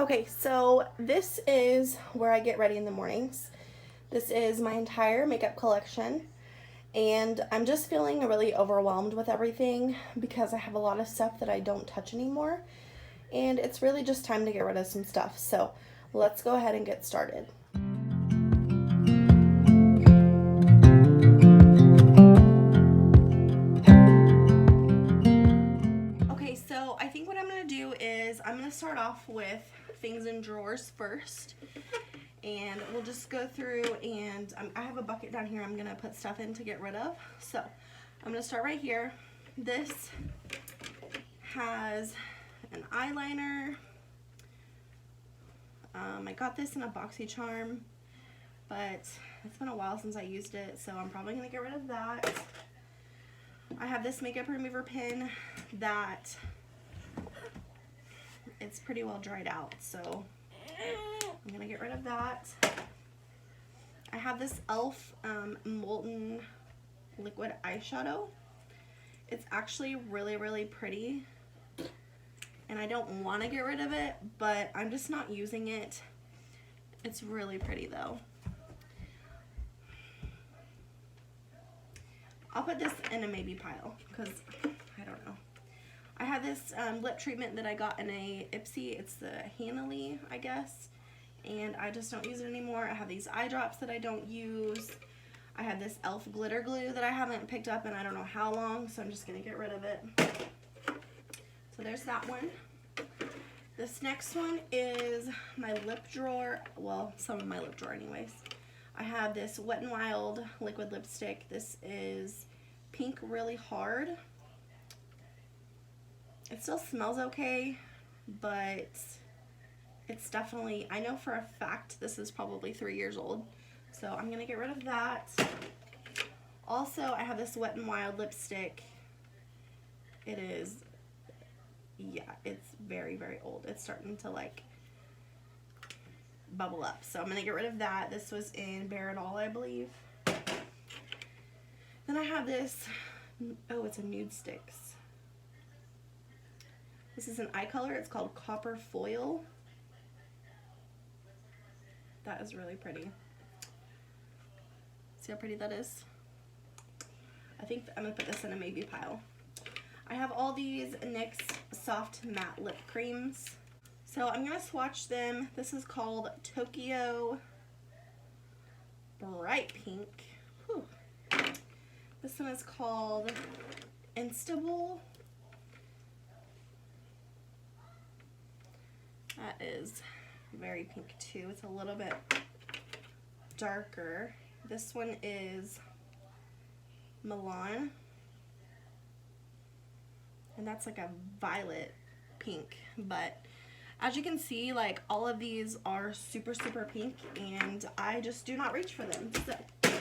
Okay, so this is where I get ready in the mornings. This is my entire makeup collection, and I'm just feeling really overwhelmed with everything because I have a lot of stuff that I don't touch anymore, and it's really just time to get rid of some stuff. So let's go ahead and get started. Okay, so I think what I'm going to do is I'm going to start off with things in drawers first. And we'll just go through, and I have a bucket down here I'm going to put stuff in to get rid of. So I'm going to start right here. This has an eyeliner. I got this in a BoxyCharm, but it's been a while since I used it, so I'm probably going to get rid of that. I have this makeup remover pen that it's pretty well dried out, so I'm gonna get rid of that. I have this e.l.f. Molten liquid eyeshadow. It's actually really pretty, and I don't want to get rid of it, but I'm just not using it. It's really pretty though. I'll put this in a maybe pile because I don't know. I have this lip treatment that I got in a Ipsy. It's the Hanley, I guess. And I just don't use it anymore. I have these eye drops that I don't use. I have this e.l.f. glitter glue that I haven't picked up in I don't know how long, so I'm just going to get rid of it. So there's that one. This next one is my lip drawer. Well, some of my lip drawer anyways. I have this Wet n Wild liquid lipstick. This is Pink Really Hard. It still smells okay, but it's definitely, I know for a fact this is probably 3 years old, so I'm going to get rid of that. Also, I have this Wet n Wild lipstick. It is, yeah, it's very old. It's starting to like bubble up, so I'm going to get rid of that. This was in Bare It All, I believe. Then I have this, oh, it's a Nude Sticks. This is an eye color. It's called Copper Foil. That is really pretty. See how pretty that is? I think I'm going to put this in a maybe pile. I have all these NYX soft matte lip creams. So I'm going to swatch them. This is called Tokyo Bright Pink. Whew. This one is called Instable. That is very pink too. It's a little bit darker. This one is Milan, and that's like a violet pink, but as you can see, like all of these are super pink, and I just do not reach for them, so I'm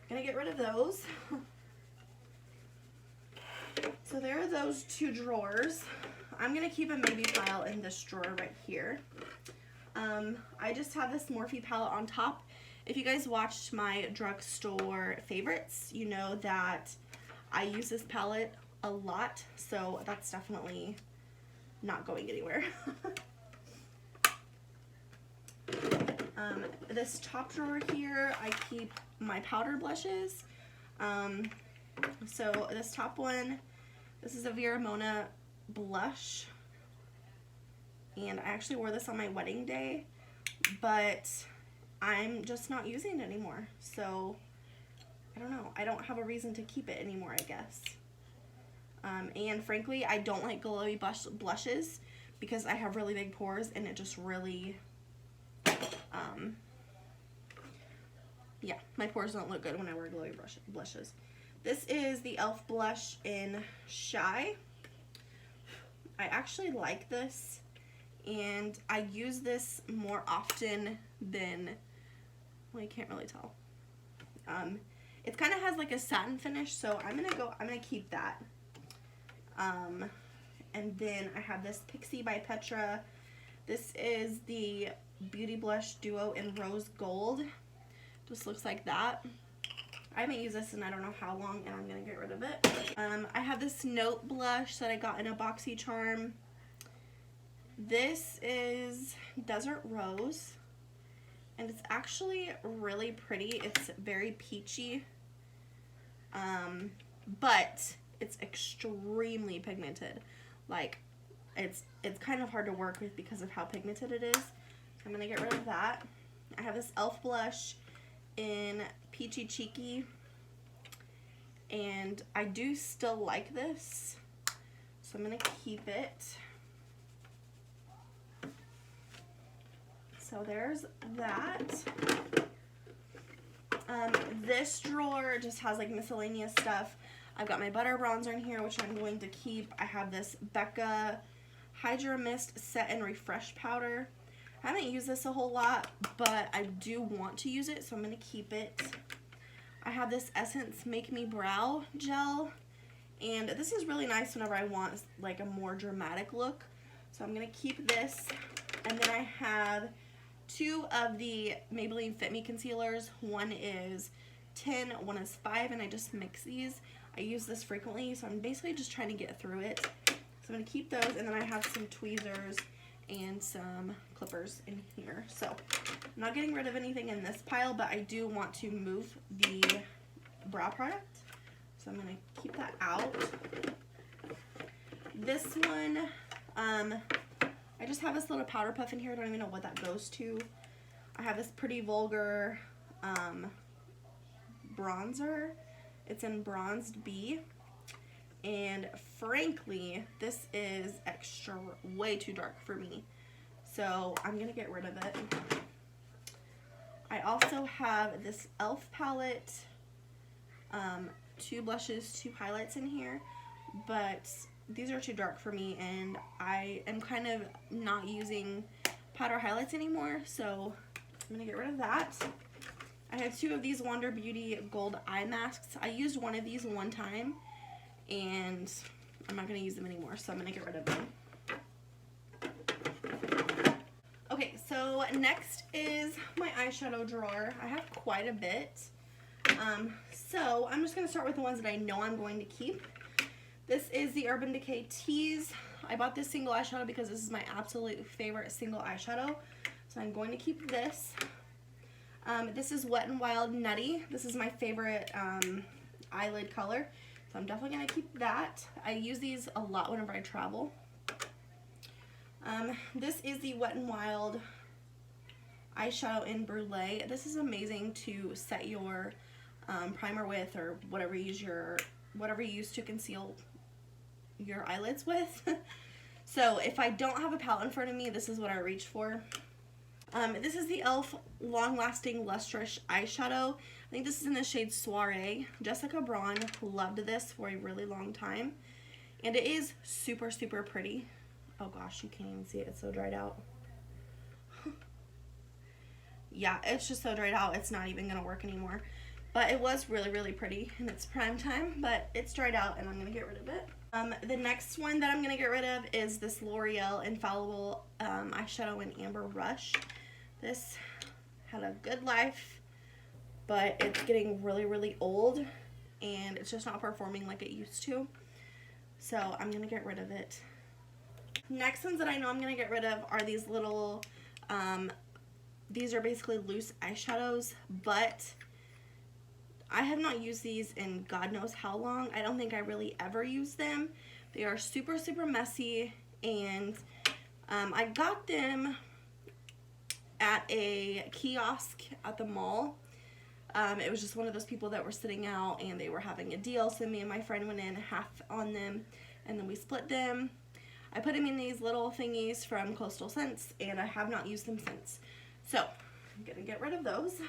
gonna get rid of those. So there are those two drawers. I'm gonna keep a maybe pile in this drawer right here. I just have this Morphe palette on top. If you guys watched my drugstore favorites, you know that I use this palette a lot, so that's definitely not going anywhere. This top drawer here, I keep my powder blushes. So this top one, this is a Vera Mona blush, and I actually wore this on my wedding day, but I'm just not using it anymore, so I don't know. I don't have a reason to keep it anymore, I guess. And frankly, I don't like glowy blushes because I have really big pores, and it just really, yeah, my pores don't look good when I wear glowy blushes. This is the e.l.f. blush in Shy. I actually like this, and I use this more often than, well, you can't really tell. It kind of has like a satin finish, so I'm gonna keep that. And then I have this Pixie by Petra. This is the Beauty Blush Duo in Rose Gold. Just looks like that. I haven't used this in I don't know how long, and I'm going to get rid of it. I have this Note blush that I got in a BoxyCharm, This is Desert Rose, and it's actually really pretty. It's very peachy, but it's extremely pigmented. Like, it's kind of hard to work with because of how pigmented it is. So I'm gonna get rid of that. I have this e.l.f. blush in Peachy Cheeky, and I do still like this, so I'm gonna keep it. So there's that. This drawer just has like miscellaneous stuff. I've got my butter bronzer in here, which I'm going to keep. I have this Becca Hydra Mist Set and Refresh Powder. I haven't used this a whole lot, but I do want to use it, so I'm going to keep it. I have this Essence Make Me Brow Gel, and this is really nice whenever I want like a more dramatic look. So I'm going to keep this. And then I have two of the Maybelline Fit Me concealers. One is 10, one is 5, and I just mix these. I use this frequently, so I'm basically just trying to get through it. So I'm going to keep those, and then I have some tweezers and some clippers in here. So I'm not getting rid of anything in this pile, but I do want to move the brow product. So I'm going to keep that out. This one, I just have this little powder puff in here. I don't even know what that goes to. I have this Pretty Vulgar bronzer. It's in Bronzed Bee. And frankly, this is way too dark for me. So I'm going to get rid of it. I also have this e.l.f. palette. 2 blushes, 2 highlights in here. But these are too dark for me, and I am kind of not using powder highlights anymore, so I'm gonna get rid of that. I have 2 of these Wander Beauty gold eye masks. I used one of these one time, and I'm not gonna use them anymore, so I'm gonna get rid of them. Okay, so next is my eyeshadow drawer. I have quite a bit, so I'm just gonna start with the ones that I know I'm going to keep. This is the Urban Decay Tease. I bought this single eyeshadow because this is my absolute favorite single eyeshadow. So I'm going to keep this. This is Wet n Wild Nutty. This is my favorite eyelid color. So I'm definitely going to keep that. I use these a lot whenever I travel. This is the Wet n Wild eyeshadow in Brulee. This is amazing to set your primer with, or whatever you use to conceal your eyelids with. So if I don't have a palette in front of me, this is what I reach for. This is the e.l.f. Long Lasting Lustrous Eyeshadow. I think this is in the shade Soiree. Jessica Braun loved this for a really long time. And it is super, super pretty. Oh gosh, you can't even see it. It's so dried out. Yeah, it's just so dried out. It's not even going to work anymore. But it was really, really pretty, and it's prime time, but it's dried out, and I'm going to get rid of it. The next one that I'm going to get rid of is this L'Oreal Infallible eyeshadow in Amber Rush. This had a good life, but it's getting really, really old, and it's just not performing like it used to. So I'm going to get rid of it. Next ones that I know I'm going to get rid of are these little, these are basically loose eyeshadows, but I have not used these in God knows how long. I don't think I really ever use them. They are super, super messy, and I got them at a kiosk at the mall. It was just one of those people that were sitting out, and they were having a deal, so me and my friend went in half on them, and then we split them. I put them in these little thingies from Coastal Scents, and I have not used them since. So I'm gonna get rid of those.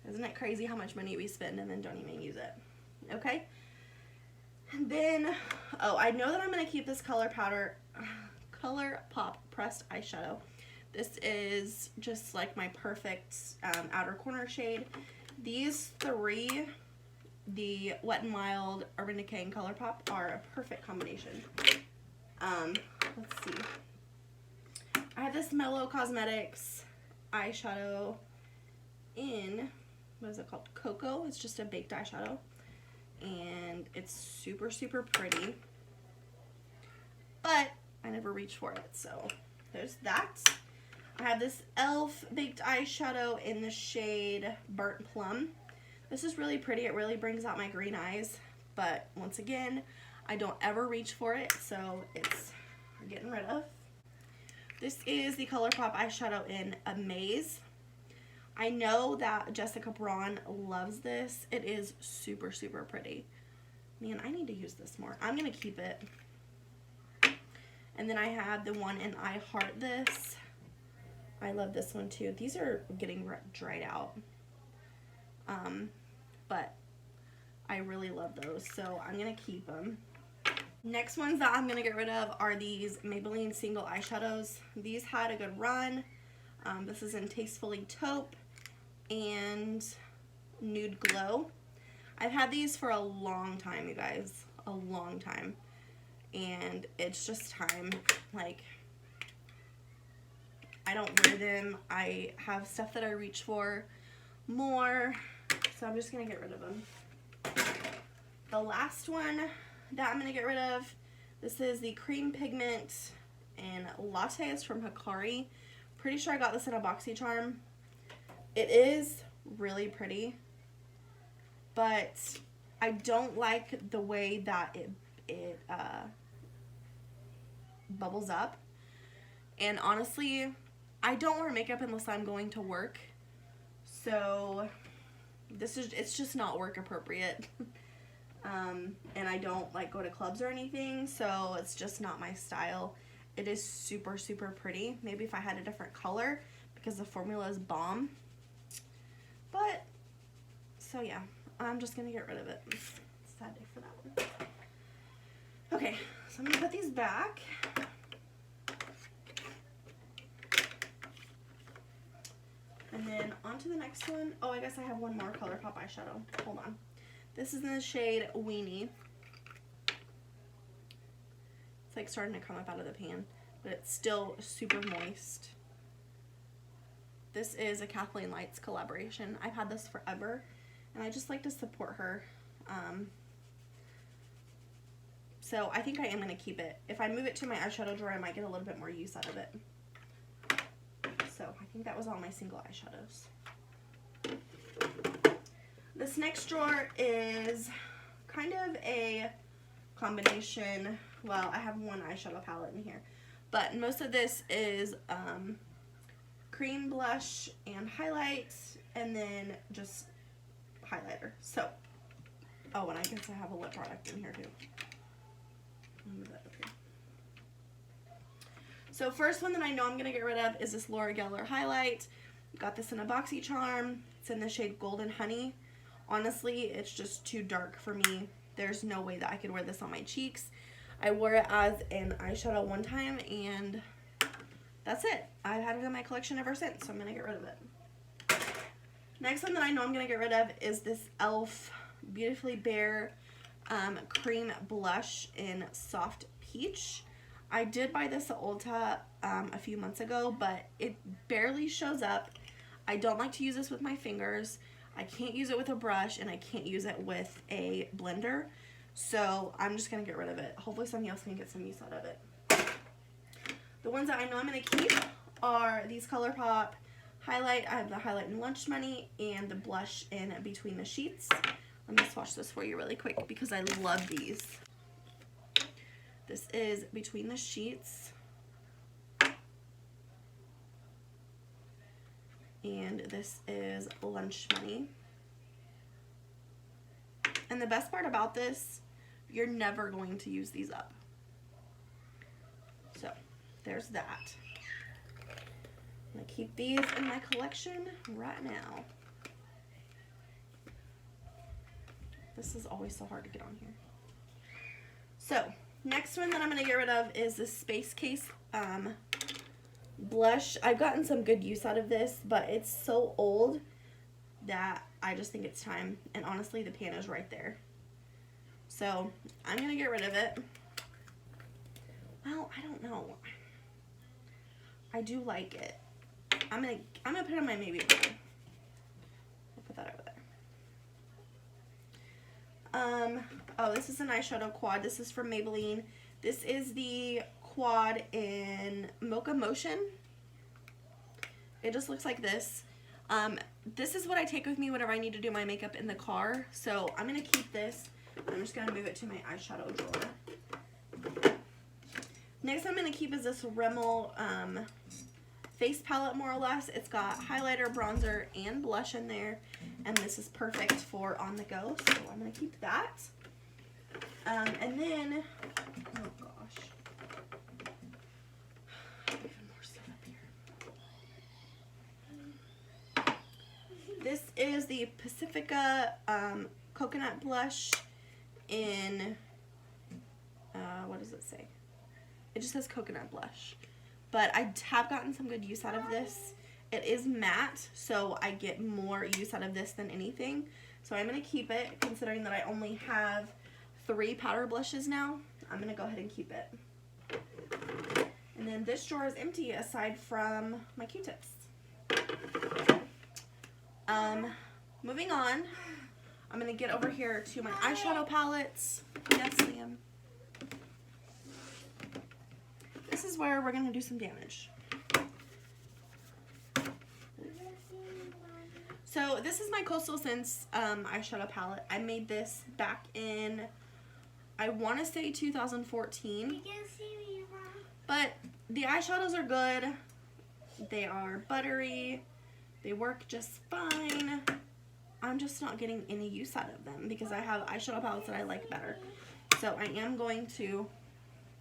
Isn't it crazy how much money we spend and then don't even use it? Okay. And then, oh, I know that I'm going to keep this ColourPop pressed eyeshadow. This is just like my perfect outer corner shade. These 3, the Wet n Wild, Urban Decay, and ColourPop, are a perfect combination. Let's see. I have this Mellow Cosmetics eyeshadow in, what is it called? Cocoa. It's just a baked eyeshadow, and it's super, super pretty, but I never reach for it. So there's that. I have this e.l.f. baked eyeshadow in the shade Burnt Plum. This is really pretty. It really brings out my green eyes. But once again, I don't ever reach for it, so it's getting rid of. This is the ColourPop eyeshadow in Amaze. I know that Jessica Braun loves this. It is super, super pretty. Man, I need to use this more. I'm going to keep it. And then I have the one in I Heart This. I love this one too. These are getting dried out. But I really love those, so I'm going to keep them. Next ones that I'm going to get rid of are these Maybelline single eyeshadows. These had a good run. This is in Tastefully Taupe and Nude Glow. I've had these for a long time, you guys. A long time. And it's just time. Like, I don't wear them. I have stuff that I reach for more. So I'm just going to get rid of them. The last one that I'm going to get rid of, this is the Cream Pigment and Lattes from Hikari. Pretty sure I got this in a BoxyCharm. It is really pretty, but I don't like the way that it bubbles up. And honestly, I don't wear makeup unless I'm going to work. So it's just not work appropriate. And I don't like go to clubs or anything, so it's just not my style. It is super, super pretty. Maybe if I had a different color, because the formula is bomb. But, so yeah, I'm just going to get rid of it. Sad day for that one. Okay, so I'm going to put these back. And then on to the next one. Oh, I guess I have one more ColourPop eyeshadow. Hold on. This is in the shade Weenie. It's like starting to come up out of the pan, but it's still super moist. This is a Kathleen Lights collaboration. I've had this forever, and I just like to support her. So I think I am going to keep it. If I move it to my eyeshadow drawer, I might get a little bit more use out of it. So I think that was all my single eyeshadows. This next drawer is kind of a combination. Well, I have one eyeshadow palette in here, but most of this is cream blush and highlights, and then just highlighter. So, oh, and I guess I have a lip product in here too. Move that up here. So first one that I know I'm going to get rid of is this Laura Geller highlight. Got this in a BoxyCharm. It's in the shade Golden Honey. Honestly, it's just too dark for me. There's no way that I could wear this on my cheeks. I wore it as an eyeshadow one time, and that's it. I've had it in my collection ever since, so I'm going to get rid of it. Next one that I know I'm going to get rid of is this e.l.f. Beautifully Bare cream blush in Soft Peach. I did buy this at Ulta a few months ago, but it barely shows up. I don't like to use this with my fingers. I can't use it with a brush, and I can't use it with a blender. So I'm just going to get rid of it. Hopefully somebody else can get some use out of it. The ones that I know I'm going to keep are these ColourPop highlight. I have the highlight in Lunch Money and the blush in Between the Sheets. Let me swatch this for you really quick because I love these. This is Between the Sheets. And this is Lunch Money. And the best part about this, you're never going to use these up. So, there's that. I'm going to keep these in my collection right now. This is always so hard to get on here. So, next one that I'm going to get rid of is this Space Case blush. I've gotten some good use out of this, but it's so old that I just think it's time. And honestly, the pan is right there. So, I'm going to get rid of it. Well, I don't know. I do like it. I'm gonna put it on my maybe bowl. I'll put that over there. Oh, this is an eyeshadow quad. This is from Maybelline. This is the quad in Mocha Motion. It just looks like this. This is what I take with me whenever I need to do my makeup in the car. So I'm going to keep this. I'm just going to move it to my eyeshadow drawer. Next I'm going to keep is this Rimmel face palette, more or less. It's got highlighter, bronzer, and blush in there. And this is perfect for on the go. So I'm going to keep that. And then, oh gosh. Even more stuff up here. This is the Pacifica coconut blush in, what does it say? It just says coconut blush. But I have gotten some good use out of this. It is matte, so I get more use out of this than anything. So I'm going to keep it, considering that I only have 3 powder blushes now. I'm going to go ahead and keep it. And then this drawer is empty aside from my Q-tips. Moving on, I'm going to get over here to my eyeshadow palettes. Yes, Liam. This is where we're going to do some damage. So this is my Coastal Scents eyeshadow palette. I made this back in, I want to say 2014. But the eyeshadows are good. They are buttery. They work just fine. I'm just not getting any use out of them because I have eyeshadow palettes that I like better. So I am going to,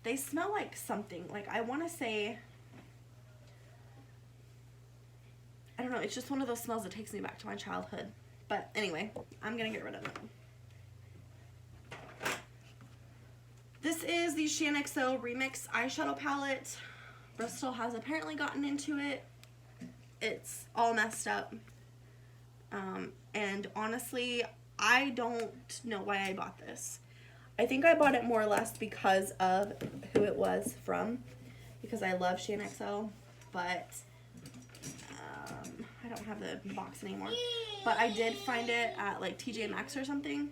they smell like something. Like I want to say, I don't know, it's just one of those smells that takes me back to my childhood. But anyway, I'm going to get rid of them. This is the ShanXO Remix eyeshadow palette. Brystal has apparently gotten into it. It's all messed up. And honestly, I don't know why I bought this. I think I bought it more or less because of who it was from. Because I love ShanXO. But I don't have the box anymore. But I did find it at like TJ Maxx or something.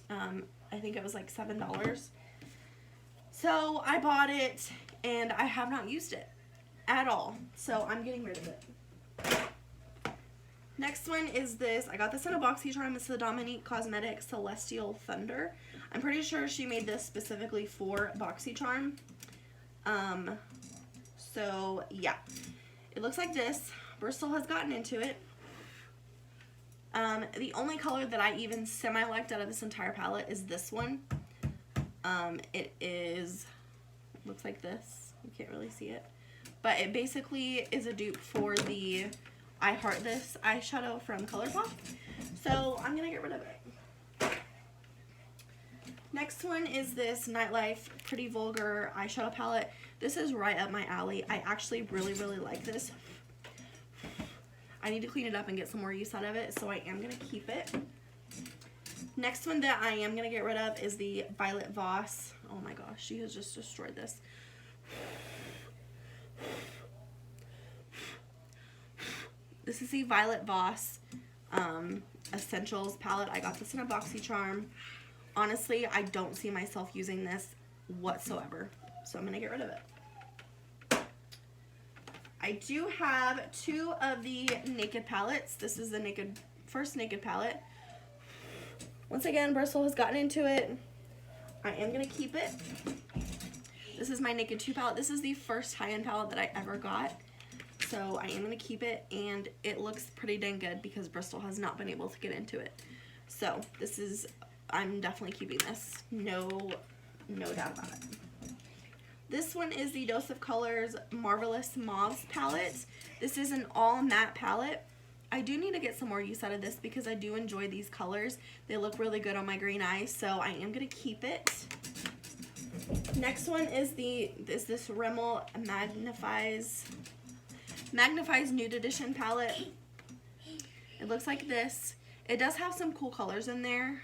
I think it was like $7. So I bought it and I have not used it at all. So I'm getting rid of it. Next one is this. I got this in a BoxyCharm. It's the Dominique Cosmetics Celestial Thunder. I'm pretty sure she made this specifically for BoxyCharm. So yeah, it looks like this. Brystal has gotten into it. The only color that I even semi-liked out of this entire palette is this one. It is, looks like this. You can't really see it. But it basically is a dupe for the I Heart This eyeshadow from ColourPop. So I'm going to get rid of it. Next one is this Nightlife Pretty Vulgar eyeshadow palette. This is right up my alley. I actually really, really like this. I need to clean it up and get some more use out of it, so I am going to keep it. Next one that I am going to get rid of is the Violet Voss. Oh my gosh, she has just destroyed this. This is the Violet Voss Essentials palette. I got this in a BoxyCharm. Honestly, I don't see myself using this whatsoever, so I'm going to get rid of it. I do have 2 of the Naked palettes. This is the first Naked palette. Once again, Brystal has gotten into it. I am going to keep it. This is my Naked 2 palette. This is the first high-end palette that I ever got. So I am going to keep it, and it looks pretty dang good because Brystal has not been able to get into it. So this is, I'm definitely keeping this. No doubt about it. This one is the Dose of Colors Marvelous Mauves palette. This is an all matte palette. I do need to get some more use out of this because I do enjoy these colors. They look really good on my green eyes, so I am going to keep it. Next one is this Rimmel Magnifies Nude Edition palette. It looks like this. It does have some cool colors in there,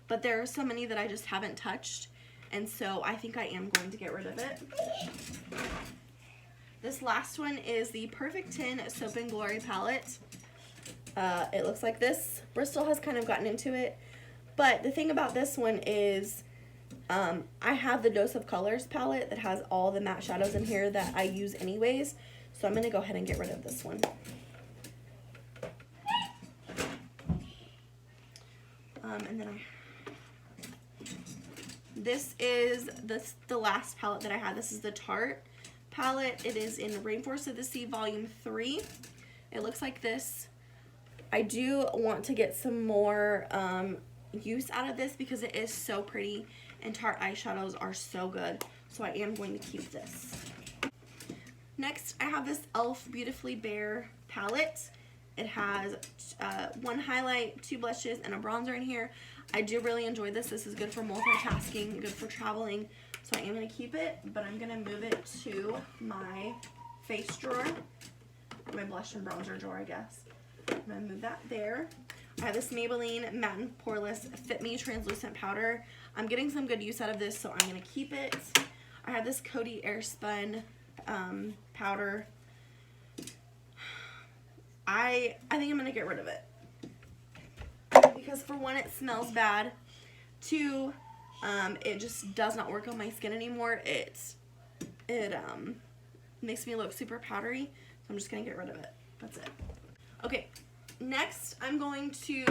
but there are so many that I just haven't touched, and so I think I am going to get rid of it. This last one is the Perfect 10 Soap and Glory palette. It looks like this. Brystal has kind of gotten into it, but the thing about this one is I have the Dose of Colors palette that has all the matte shadows in here that I use anyways. So I'm going to go ahead and get rid of this one. And then this is the last palette that I have. This is the Tarte palette. It is in Rainforest of the Sea Volume 3. It looks like this. I do want to get some more use out of this because it is so pretty, and Tarte eyeshadows are so good. So I am going to keep this. Next, I have this e.l.f. Beautifully Bare palette. It has one highlight, 2 blushes, and a bronzer in here. I do really enjoy this. This is good for multitasking, good for traveling. So I am going to keep it, but I'm going to move it to my face drawer, my blush and bronzer drawer, I guess. I'm going to move that there. I have this Maybelline Matte and Poreless Fit Me Translucent Powder. I'm getting some good use out of this, so I'm going to keep it. I have this Coty Airspun powder. I think I'm going to get rid of it. Because for one, it smells bad. 2, it just does not work on my skin anymore. It makes me look super powdery. So I'm just going to get rid of it. That's it. Okay, next I'm going to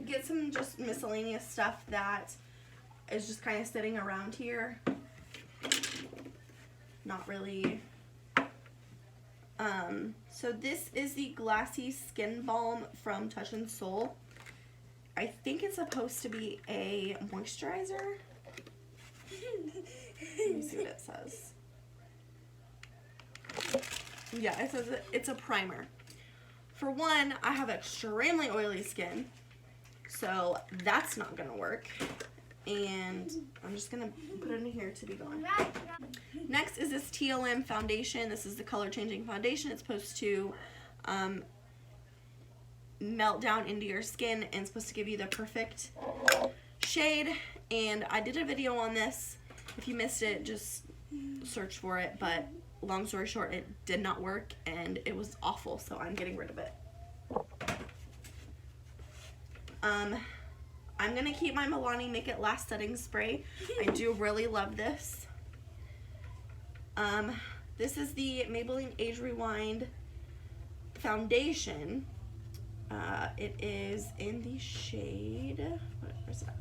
get some just miscellaneous stuff that is just kind of sitting around here. Not really. So this is the Glassy Skin Balm from Touch in Sol. I think it's supposed to be a moisturizer. Let me see what it says. Yeah, it says it's a primer. For one, I have extremely oily skin, so that's not gonna work. And I'm just gonna put it in here to be gone. Next is this TLM foundation. This is the color changing foundation. It's supposed to melt down into your skin and it's supposed to give you the perfect shade. And I did a video on this. If you missed it, just search for it. But long story short, it did not work and it was awful, so I'm getting rid of it. I'm gonna keep my Milani Make It Last setting spray. I do really love this. This is the Maybelline Age Rewind foundation. It is in the shade, where's that?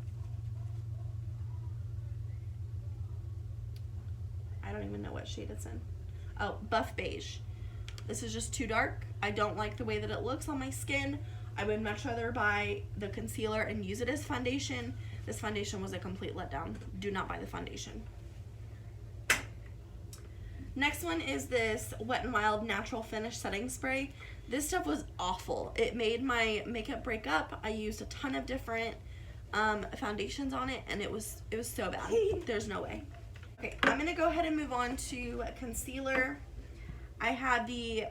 I don't even know what shade it's in. Oh, Buff Beige. This is just too dark. I don't like the way that it looks on my skin. I would much rather buy the concealer and use it as foundation. This foundation was a complete letdown. Do not buy the foundation. Next one is this Wet n Wild Natural Finish Setting Spray. This stuff was awful. It made my makeup break up. I used a ton of different foundations on it, and it was so bad. There's no way. Okay, I'm gonna go ahead and move on to concealer. I have the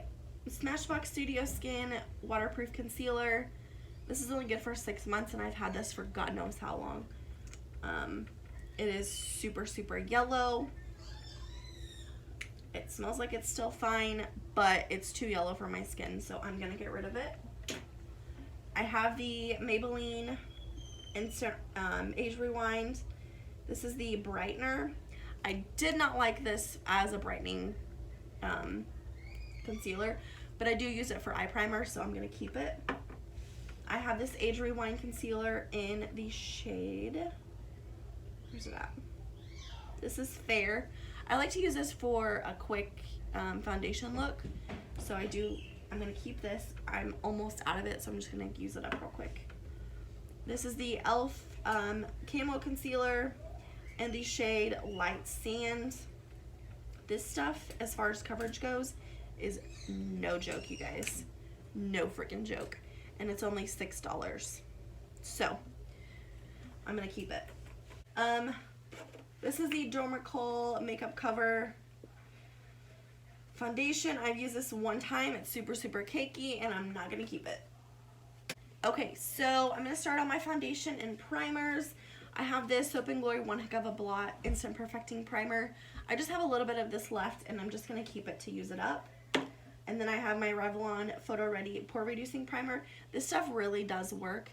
Smashbox Studio Skin Waterproof Concealer. This is only good for 6 months, and I've had this for God knows how long. It is super, super yellow. It smells like it's still fine, but it's too yellow for my skin, so I'm gonna get rid of it. I have the Maybelline Age Rewind. This is the brightener. I did not like this as a brightening concealer, but I do use it for eye primer, so I'm gonna keep it. I have this Age Rewind concealer in the shade, where's it at? This is Fair. I like to use this for a quick foundation look, so I'm gonna keep this. I'm almost out of it, so I'm just gonna use it up real quick. This is the e.l.f. Camo Concealer in the shade Light Sand. This stuff, as far as coverage goes, is no joke, you guys. No freaking joke. And it's only $6. So, I'm gonna keep it. This is the Dermacol Makeup Cover Foundation. I've used this one time. It's super, super cakey, and I'm not gonna keep it. Okay, so I'm gonna start on my foundation and primers. I have this Soap & Glory One Heck of a Blot Instant Perfecting Primer. I just have a little bit of this left, and I'm just gonna keep it to use it up. And then I have my Revlon Photo Ready Pore Reducing Primer. This stuff really does work.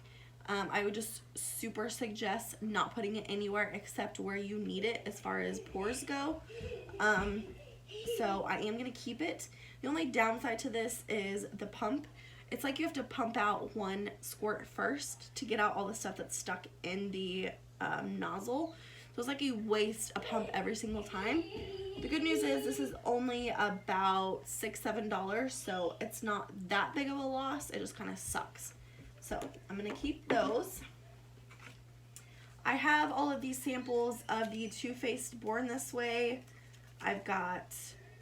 I would just super suggest not putting it anywhere except where you need it as far as pores go. So I am going to keep it. The only downside to this is the pump. It's like you have to pump out one squirt first to get out all the stuff that's stuck in the nozzle. So it's like you waste a pump every single time. The good news is this is only about $6-7, so it's not that big of a loss. It just kind of sucks. So I'm going to keep those. I have all of these samples of the Too Faced Born This Way. I've got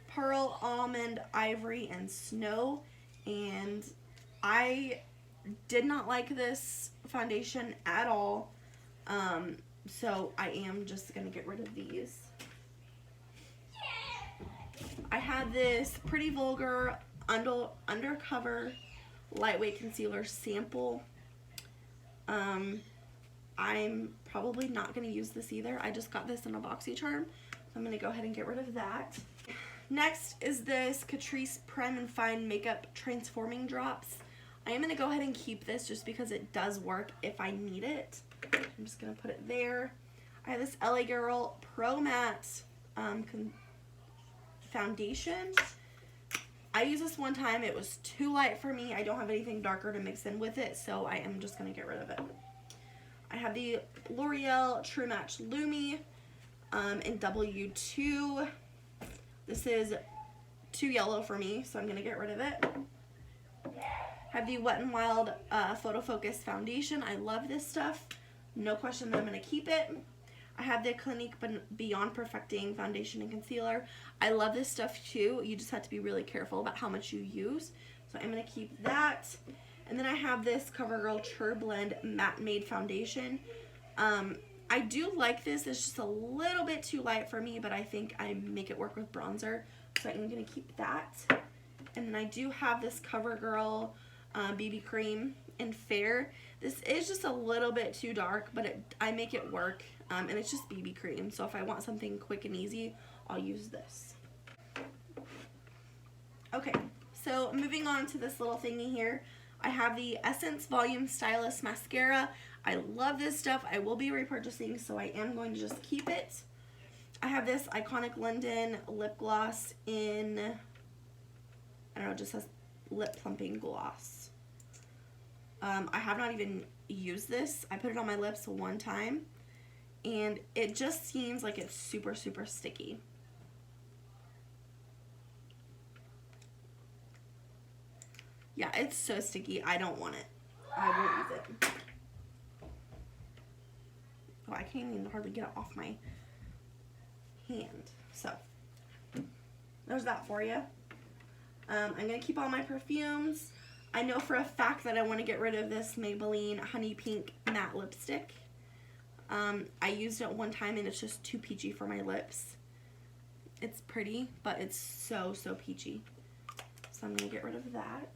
Pearl, Almond, Ivory, and Snow. And I did not like this foundation at all. So I am just going to get rid of these. I have this Pretty Vulgar Undercover Lightweight Concealer sample. I'm probably not going to use this either. I just got this in a BoxyCharm. So I'm going to go ahead and get rid of that. Next is this Catrice Prem and Fine Makeup Transforming Drops. I am going to go ahead and keep this just because it does work if I need it. I'm just going to put it there. I have this LA Girl Pro Matte foundation. I used this one time. It was too light for me. I don't have anything darker to mix in with it, so I am just going to get rid of it. I have the L'Oreal True Match Lumi in W2. This is too yellow for me, so I'm going to get rid of it. I have the Wet n Wild Photo Focus Foundation. I love this stuff. No question that I'm going to keep it. I have the Clinique Beyond Perfecting Foundation and Concealer. I love this stuff too. You just have to be really careful about how much you use. So I'm going to keep that. And then I have this CoverGirl True Blend Matte Made Foundation. I do like this. It's just a little bit too light for me, but I think I make it work with bronzer. So I'm going to keep that. And then I do have this CoverGirl BB Cream in Fair. This is just a little bit too dark, but I make it work. And it's just BB cream, so if I want something quick and easy, I'll use this. Okay, so moving on to this little thingy here, I have the Essence Volume Stylist Mascara. I love this stuff. I will be repurchasing, so I am going to just keep it. I have this Iconic London Lip Gloss in, I don't know, it just says Lip Plumping Gloss. I have not even used this. I put it on my lips one time, and it just seems like it's super, super sticky. Yeah, it's so sticky. I don't want it. I won't use it. Oh, I can't even hardly get it off my hand. So, there's that for you. I'm going to keep all my perfumes. I know for a fact that I want to get rid of this Maybelline Honey Pink Matte Lipstick. I used it one time and it's just too peachy for my lips. It's pretty, but it's so, so peachy. So I'm going to get rid of that.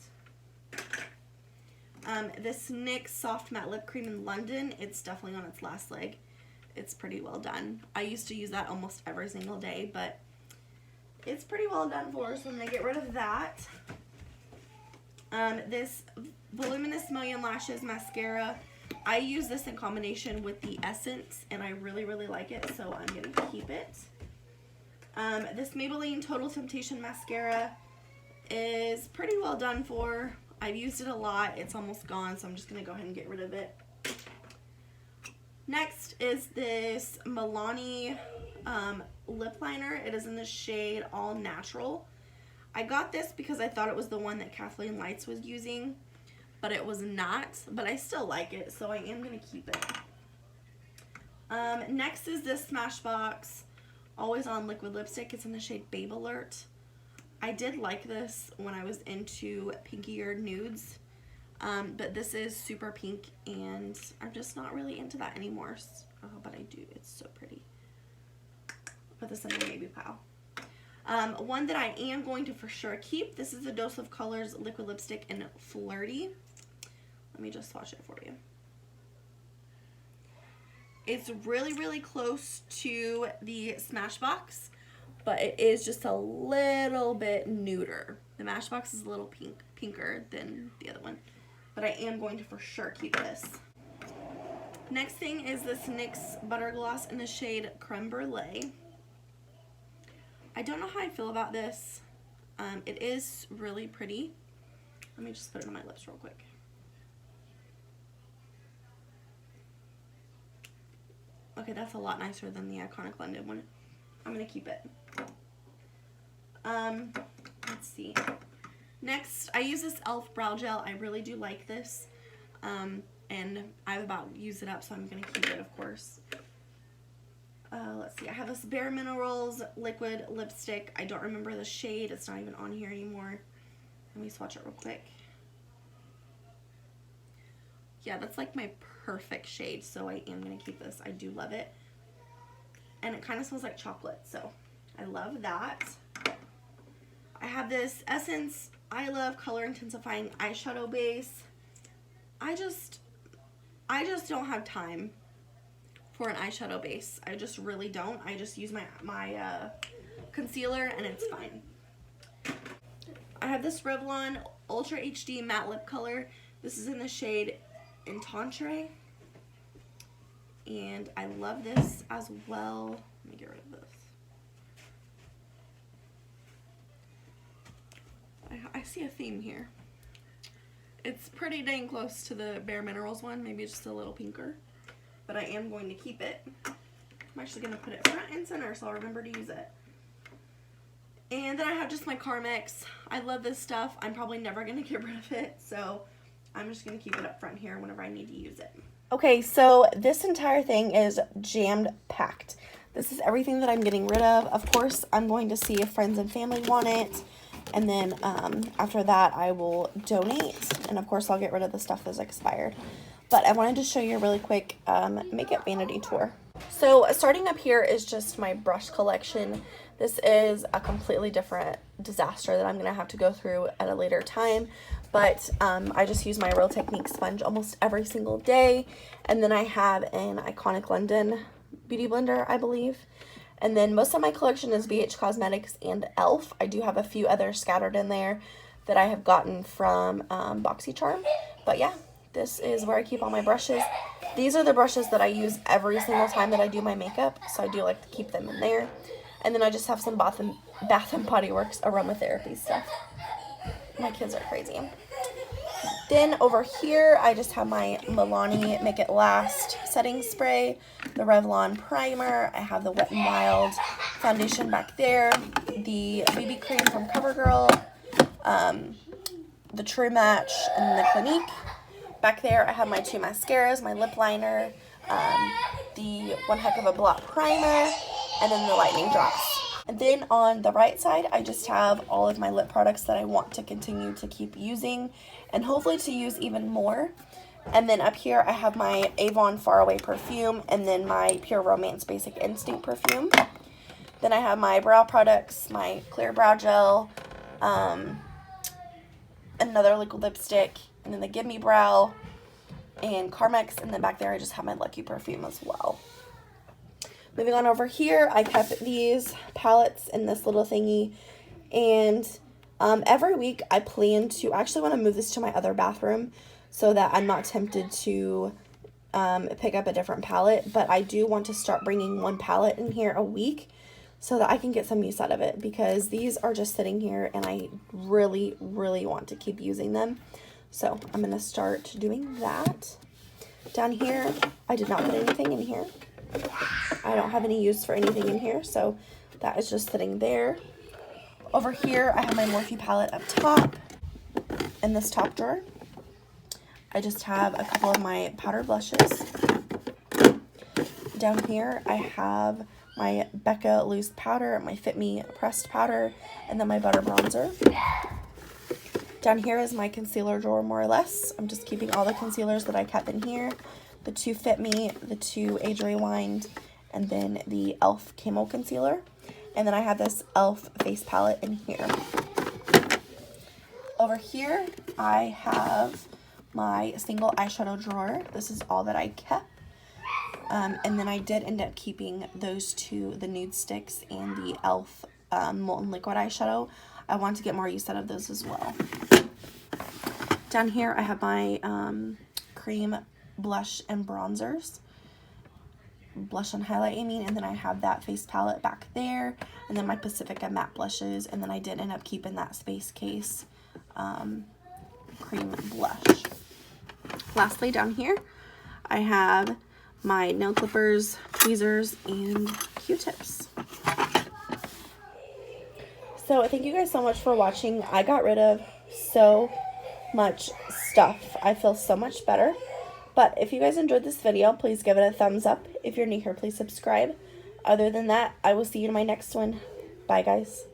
This NYX Soft Matte Lip Cream in London, it's definitely on its last leg. It's pretty well done. I used to use that almost every single day, but it's pretty well done for, so I'm going to get rid of that. This Voluminous Million Lashes Mascara, I use this in combination with the Essence, and I really, really like it, so I'm going to keep it. This Maybelline Total Temptation Mascara is pretty well done for. I've used it a lot. It's almost gone, so I'm just going to go ahead and get rid of it. Next is this Milani lip liner. It is in the shade All Natural. I got this because I thought it was the one that Kathleen Lights was using, but it was not, but I still like it, so I am going to keep it. Next is this Smashbox Always On Liquid Lipstick. It's in the shade Babe Alert. I did like this when I was into pinkier nudes, but this is super pink, and I'm just not really into that anymore. Oh, but I do. It's so pretty. Put this in the baby pile. One that I am going to for sure keep, this is the Dose of Colors Liquid Lipstick in Flirty. Let me just swatch it for you. It's really, really close to the Smashbox, but it is just a little bit nuder. The Smashbox is a little pinker than the other one, but I am going to for sure keep this. Next thing is this NYX Butter Gloss in the shade Creme Brulee. I don't know how I feel about this. It is really pretty. Let me just put it on my lips real quick. Okay, that's a lot nicer than the Iconic London one. I'm gonna keep it. Let's see. Next, I use this e.l.f. brow gel. I really do like this. And I've about used it up, so I'm gonna keep it, of course. Let's see, I have this Bare Minerals liquid lipstick. I don't remember the shade. It's not even on here anymore. Let me swatch it real quick. Yeah, that's like my perfect shade, so I am gonna keep this. I do love it. And it kind of smells like chocolate, so I love that. I have this Essence I Love Color Intensifying Eyeshadow Base. I just don't have time for an eyeshadow base. I just really don't. I just use my concealer and it's fine. I have this Revlon Ultra HD Matte Lip Color. This is in the shade Intentre. And I love this as well. Let me get rid of this. I see a theme here. It's pretty dang close to the Bare Minerals one, maybe just a little pinker. But I am going to keep it. I'm actually going to put it front and center so I'll remember to use it. And then I have just my Carmex. I love this stuff. I'm probably never going to get rid of it, so I'm just going to keep it up front here whenever I need to use it. Okay, so this entire thing is jammed packed. This is everything that I'm getting rid of. Of course, I'm going to see if friends and family want it. And then after that, I will donate. And of course, I'll get rid of the stuff that's expired. But I wanted to show you a really quick makeup vanity tour. So starting up here is just my brush collection. This is a completely different disaster that I'm going to have to go through at a later time. But I just use my Real Technique sponge almost every single day. And then I have an Iconic London beauty blender, I believe. And then most of my collection is BH Cosmetics and e.l.f. I do have a few others scattered in there that I have gotten from BoxyCharm. But yeah, this is where I keep all my brushes. These are the brushes that I use every single time that I do my makeup, so I do like to keep them in there. And then I just have some Bath and Body Works aromatherapy stuff. My kids are crazy. Then over here, I just have my Milani Make It Last setting spray, the Revlon primer. I have the Wet n Wild foundation back there, the BB cream from CoverGirl, the True Match, and the Clinique. Back there, I have my two mascaras, my lip liner, the One Heck of a Blot primer, and then the Lightning Drops. And then on the right side, I just have all of my lip products that I want to continue to keep using and hopefully to use even more. And then up here, I have my Avon Faraway perfume and then my Pure Romance Basic Instinct perfume. Then I have my brow products, my clear brow gel, another liquid lipstick, and then the Gimme Brow and Carmex. And then back there, I just have my Lucky perfume as well. Moving on over here, I kept these palettes in this little thingy, and every week I plan to, actually want to move this to my other bathroom so that I'm not tempted to pick up a different palette, but I do want to start bringing one palette in here a week so that I can get some use out of it, because these are just sitting here and I really, really want to keep using them. So I'm going to start doing that. Down here, I did not put anything in here. I don't have any use for anything in here, so that is just sitting there. Over here, I have my Morphe palette up top in this top drawer. I just have a couple of my powder blushes. Down here, I have my Becca loose powder, my Fit Me pressed powder, and then my butter bronzer. Down here is my concealer drawer, more or less. I'm just keeping all the concealers that I kept in here. The two Fit Me, the two Age Rewind, and then the e.l.f. Camo Concealer. And then I have this e.l.f. face palette in here. Over here, I have my single eyeshadow drawer. This is all that I kept. And then I did end up keeping those two, the nude sticks and the e.l.f. Molten Liquid eyeshadow. I want to get more use out of those as well. Down here, I have my cream blush and bronzers. Blush and highlight, I mean, and then I have that face palette back there, and then my Pacifica matte blushes, and then I did end up keeping that Space Case cream blush. Lastly, down here, I have my nail clippers, tweezers, and Q-tips. So thank you guys so much for watching. I got rid of so much stuff. I feel so much better. But if you guys enjoyed this video, please give it a thumbs up. If you're new here, please subscribe. Other than that, I will see you in my next one. Bye, guys.